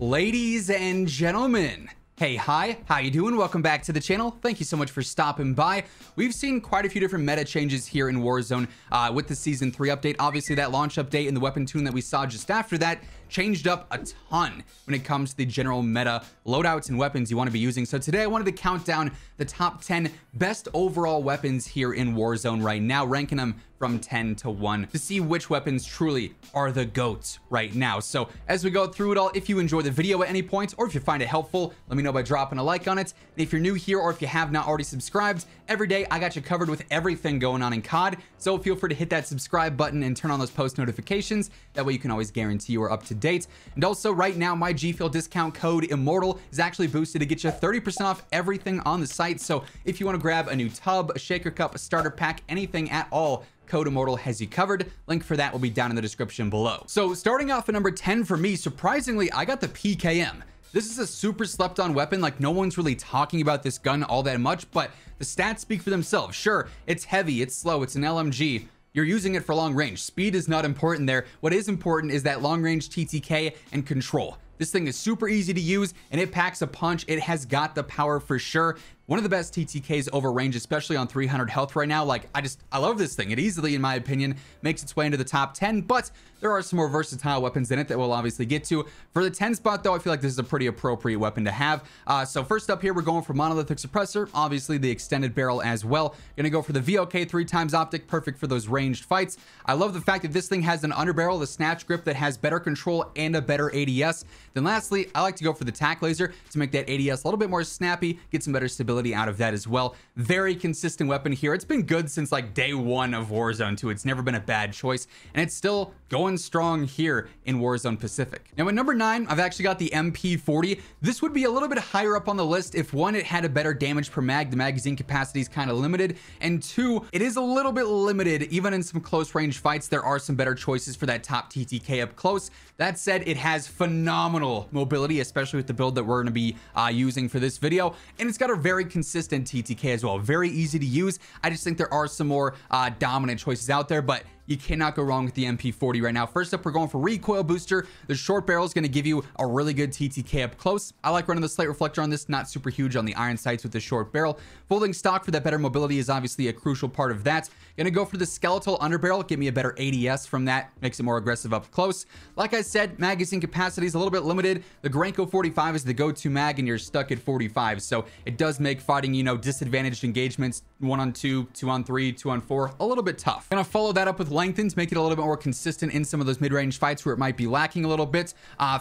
Ladies and gentlemen, hey, hi, how you doing? Welcome back to the channel. Thank you so much for stopping by. We've seen quite a few different meta changes here in Warzone with the Season 3 update. Obviously, that launch update and the weapon tune that we saw just after that changed up a ton when it comes to the general meta loadouts and weapons you want to be using. So today I wanted to count down the top 10 best overall weapons here in Warzone right now, ranking them from 10 to 1 to see which weapons truly are the GOATs right now. So as we go through it all, if you enjoy the video at any point or if you find it helpful, let me know by dropping a like on it. And if you're new here or if you have not already subscribed, every day I got you covered with everything going on in COD. So feel free to hit that subscribe button and turn on those post notifications. That way you can always guarantee you are up to date. And also right now, my G Fuel discount code Immortal is actually boosted to get you 30% off everything on the site. So if you want to grab a new tub, a shaker cup, a starter pack, anything at all, Code Immortal has you covered. Link for that will be down in the description below. So starting off at number 10 for me, surprisingly, I got the PKM. This is a super slept on weapon. Like, no one's really talking about this gun all that much, but the stats speak for themselves. Sure, it's heavy, it's slow, it's an LMG. You're using it for long range. Speed is not important there. What is important is that long range TTK and control. This thing is super easy to use and it packs a punch. It has got the power for sure. One of the best TTKs over range, especially on 300 health right now. Like, I love this thing. It easily, in my opinion, makes its way into the top 10, but there are some more versatile weapons in it that we'll obviously get to. For the 10 spot, though, I feel like this is a pretty appropriate weapon to have. So first up here, we're going for Monolithic Suppressor, obviously the extended barrel as well. Gonna go for the VOK 3x optic, perfect for those ranged fights. I love the fact that this thing has an underbarrel, the snatch grip that has better control and a better ADS. Then lastly, I like to go for the tac laser to make that ADS a little bit more snappy, get some better stability out of that as well. Very consistent weapon here. It's been good since like day one of Warzone 2. It's never been a bad choice, and it's still going strong here in Warzone Pacific. Now at number 9, I've actually got the MP40. This would be a little bit higher up on the list if one, it had a better damage per mag. The magazine capacity is kind of limited, and two, it is a little bit limited. Even in some close range fights, there are some better choices for that top TTK up close. That said, it has phenomenal mobility, especially with the build that we're going to be using for this video, and it's got a very consistent TTK as well. Very easy to use. I just think there are some more dominant choices out there, but you cannot go wrong with the MP40 right now. First up, we're going for recoil booster. The short barrel is going to give you a really good TTK up close. I like running the slate reflector on this, not super huge on the iron sights with the short barrel. Folding stock for that better mobility is obviously a crucial part of that. Gonna go for the skeletal underbarrel, give me a better ADS from that, makes it more aggressive up close. Like I said, magazine capacity is a little bit limited. The Granko 45 is the go-to mag and you're stuck at 45, so it does make fighting, you know, disadvantaged engagements 1-on-2, 2-on-3, 2-on-4 a little bit tough. Gonna follow that up with lengthens, make it a little bit more consistent in some of those mid-range fights where it might be lacking a little bit.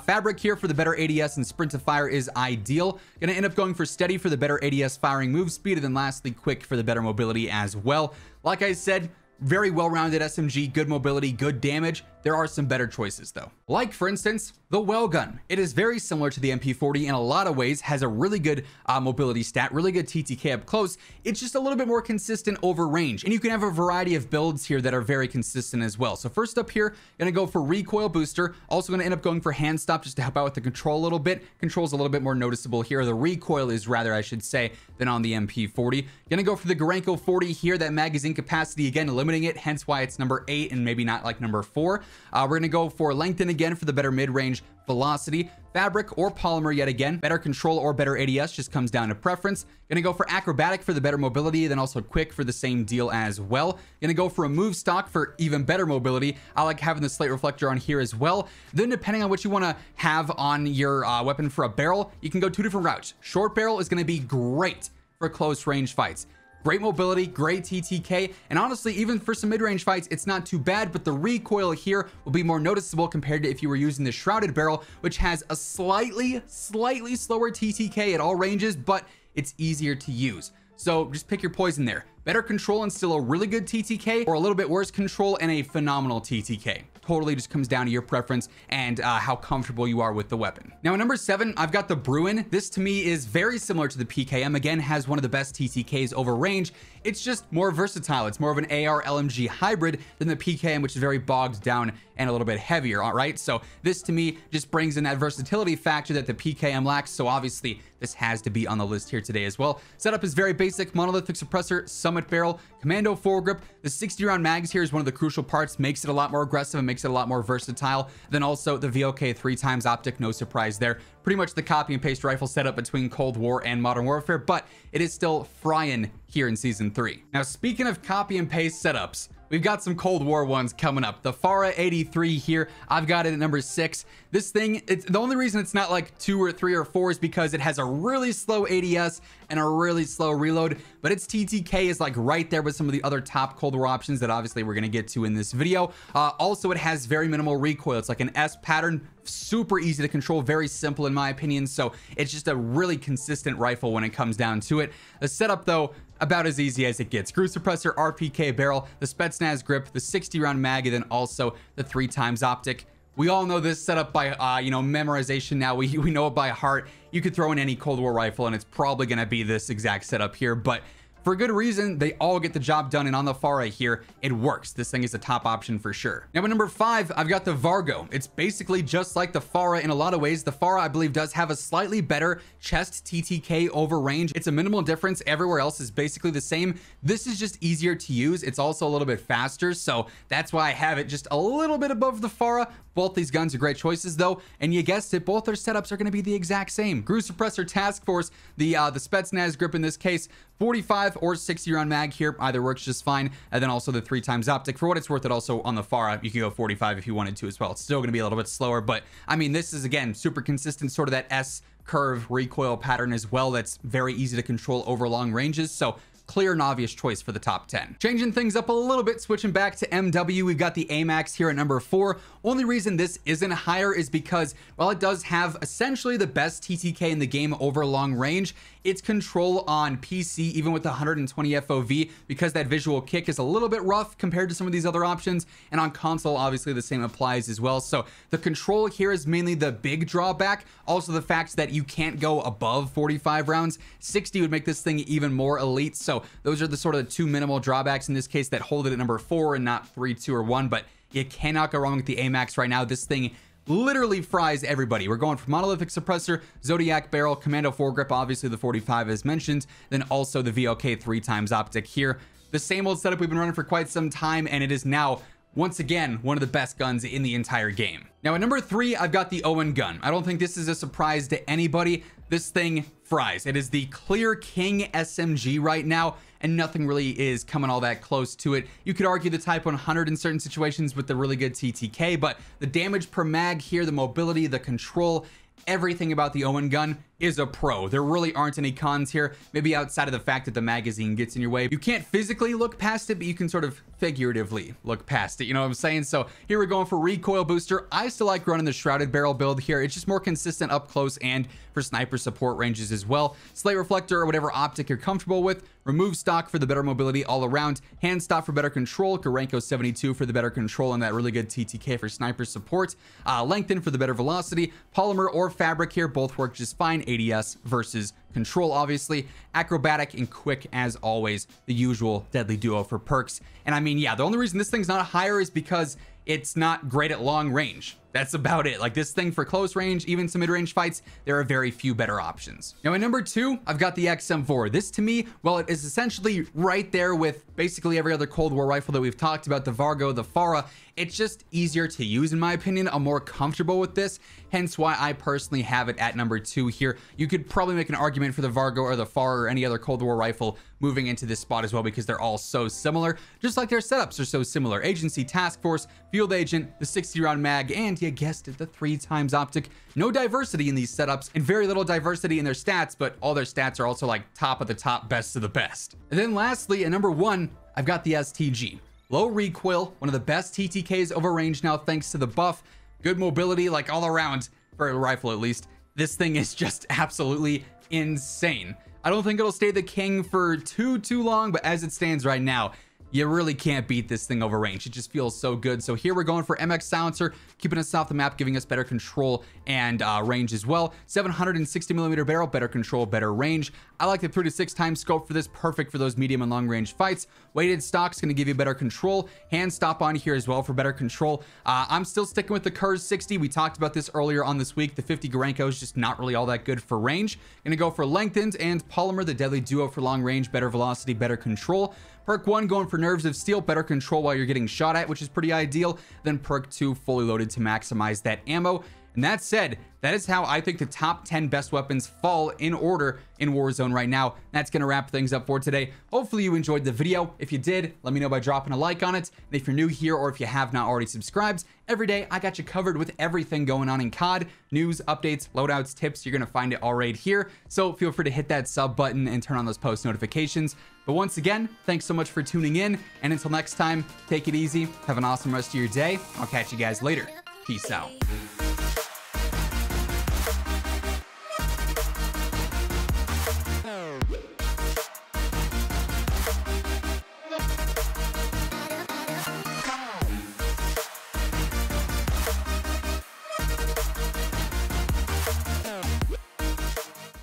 Fabric here for the better ADS and sprint to fire is ideal. Gonna end up going for steady for the better ADS firing move speed, and then lastly quick for the better mobility as well. Like I said, very well-rounded SMG, good mobility, good damage. There are some better choices though. Like for instance, the Wellgun. It is very similar to the MP40 in a lot of ways, has a really good mobility stat, really good TTK up close. It's just a little bit more consistent over range. And you can have a variety of builds here that are very consistent as well. So first up here, gonna go for recoil booster. Also gonna end up going for hand stop just to help out with the control a little bit. Control's a little bit more noticeable here. The recoil is rather, I should say, than on the MP40. Gonna go for the Granko 40 here. That magazine capacity, again, limiting it, hence why it's number 8 and maybe not like number 4. We're gonna go for lengthen again for the better mid-range velocity. Fabric or polymer yet again, better control or better ADS, just comes down to preference. Gonna go for acrobatic for the better mobility, then also quick for the same deal as well. Gonna go for a move stock for even better mobility. I like having the slate reflector on here as well. Then depending on what you want to have on your weapon for a barrel, you can go 2 different routes. Short barrel is going to be great for close range fights. Great mobility, great TTK, and honestly, even for some mid-range fights, it's not too bad, but the recoil here will be more noticeable compared to if you were using the shrouded barrel, which has a slightly slower TTK at all ranges, but it's easier to use. So just pick your poison there. Better control and still a really good TTK, or a little bit worse control and a phenomenal TTK. Totally just comes down to your preference and how comfortable you are with the weapon. Now at number 7, I've got the Bruen. This to me is very similar to the PKM. Again, has one of the best TTKs over range. It's just more versatile. It's more of an AR LMG hybrid than the PKM, which is very bogged down and a little bit heavier, all right? So this to me just brings in that versatility factor that the PKM lacks. So obviously this has to be on the list here today as well. Setup is very basic: monolithic suppressor, summit barrel, commando foregrip. The 60 round mags here is one of the crucial parts, makes it a lot more aggressive and makes it a lot more versatile. Then also the VOK 3x optic, no surprise there. Pretty much the copy and paste rifle setup between Cold War and Modern Warfare, but it is still frying here in Season 3. Now, speaking of copy and paste setups, we've got some Cold War ones coming up. The FARA 83 here, I've got it at number 6. This thing, it's the only reason it's not like 2 or 3 or 4 is because it has a really slow ADS and a really slow reload, but its TTK is like right there with some of the other top Cold War options that obviously we're gonna get to in this video. Also, it has very minimal recoil. It's like an S pattern, super easy to control, very simple in my opinion. So it's just a really consistent rifle when it comes down to it. The setup though, about as easy as it gets. Screw suppressor, RPK barrel, the Spetsnaz grip, the 60 round mag, and then also the 3x optic. We all know this setup by memorization now. We know it by heart. You could throw in any Cold War rifle and it's probably gonna be this exact setup here, but for good reason, they all get the job done, and on the FARA here, it works. This thing is a top option for sure. Now, at number 5, I've got the Vargo. It's basically just like the FARA in a lot of ways. The FARA, I believe, does have a slightly better chest TTK over range. It's a minimal difference. Everywhere else is basically the same. This is just easier to use. It's also a little bit faster, so that's why I have it just a little bit above the FARA. Both these guns are great choices though, and you guessed it, both their setups are going to be the exact same. Screw suppressor, task force, the Spetsnaz grip in this case, 45 or 60 round mag here, either works just fine. And then also the 3x optic. For what it's worth, it also on the FARA, you can go 45 if you wanted to as well. It's still going to be a little bit slower, but I mean, this is again super consistent, sort of that S curve recoil pattern as well. That's very easy to control over long ranges. So clear and obvious choice for the top 10. Changing things up a little bit, switching back to MW, we've got the AMAX here at number 4. Only reason this isn't higher is because while it does have essentially the best TTK in the game over long range, its control on PC, even with the 120 FOV, because that visual kick is a little bit rough compared to some of these other options, and on console, obviously the same applies as well. So the control here is mainly the big drawback. Also the fact that you can't go above 45 rounds. 60 would make this thing even more elite. So those are the sort of 2 minimal drawbacks in this case that hold it at number 4 and not 3, 2, or 1. But you cannot go wrong with the AMAX right now. This thing literally fries everybody. We're going for monolithic suppressor, Zodiac barrel, commando foregrip, obviously the 45 as mentioned, then also the VOK 3x optic here. The same old setup we've been running for quite some time, and it is now once again one of the best guns in the entire game. Now at number 3, I've got the Owen gun. I don't think this is a surprise to anybody. This thing fries. It is the clear king SMG right now, and nothing really is coming all that close to it. You could argue the Type 100 in certain situations with the really good TTK, but the damage per mag here, the mobility, the control, everything about the Owen gun is a pro. There really aren't any cons here, maybe outside of the fact that the magazine gets in your way. You can't physically look past it, but you can sort of figuratively look past it, you know what I'm saying? So here we're going for recoil booster. I still like running the shrouded barrel build here. It's just more consistent up close and for sniper support ranges as well. Slate reflector or whatever optic you're comfortable with. Remove stock for the better mobility all around. Hand stop for better control. Gorenko 72 for the better control and that really good TTK for sniper support. Lengthen for the better velocity. Polymer or fabric here, both work just fine. ADS versus control, obviously. Acrobatic and quick as always, the usual deadly duo for perks. And I mean, yeah, the only reason this thing's not higher is because it's not great at long range. That's about it. Like this thing for close range, even some mid-range fights, there are very few better options. Now at number 2, I've got the XM4. This to me, well, it is essentially right there with basically every other Cold War rifle that we've talked about, the Vargo, the FARA. It's just easier to use in my opinion. I'm more comfortable with this, hence why I personally have it at number 2 here. You could probably make an argument for the Vargo or the FARA or any other Cold War rifle moving into this spot as well, because they're all so similar, just like their setups are so similar. Agency, task force, field agent, the 60 round mag, and you guessed it, the 3x optic. No diversity in these setups and very little diversity in their stats, but all their stats are also like top of the top, best of the best. And then lastly, at number 1, I've got the STG. Low recoil, one of the best TTKs over range now thanks to the buff. Good mobility, like all around, for a rifle at least. This thing is just absolutely insane. I don't think it'll stay the king for too long, but as it stands right now, you really can't beat this thing over range. It just feels so good. So here we're going for MX Silencer, keeping us off the map, giving us better control and range as well. 760mm barrel, better control, better range. I like the 3 to 6 times scope for this, perfect for those medium and long range fights. Weighted stock's going to give you better control. Hand stop on here as well for better control. I'm still sticking with the Kurz 60. We talked about this earlier on this week. The 50 Gorenko is just not really all that good for range. Going to go for lengthened and polymer, the deadly duo for long range, better velocity, better control. Perk 1 going for Nerves of Steel, better control while you're getting shot at, which is pretty ideal. Then perk 2 fully loaded to maximize that ammo. And that said, that is how I think the top 10 best weapons fall in order in Warzone right now. That's going to wrap things up for today. Hopefully you enjoyed the video. If you did, let me know by dropping a like on it. And if you're new here or if you have not already subscribed, every day I got you covered with everything going on in COD. News, updates, loadouts, tips, you're going to find it all right here. So feel free to hit that sub button and turn on those post notifications. But once again, thanks so much for tuning in. And until next time, take it easy. Have an awesome rest of your day. I'll catch you guys later. Peace out.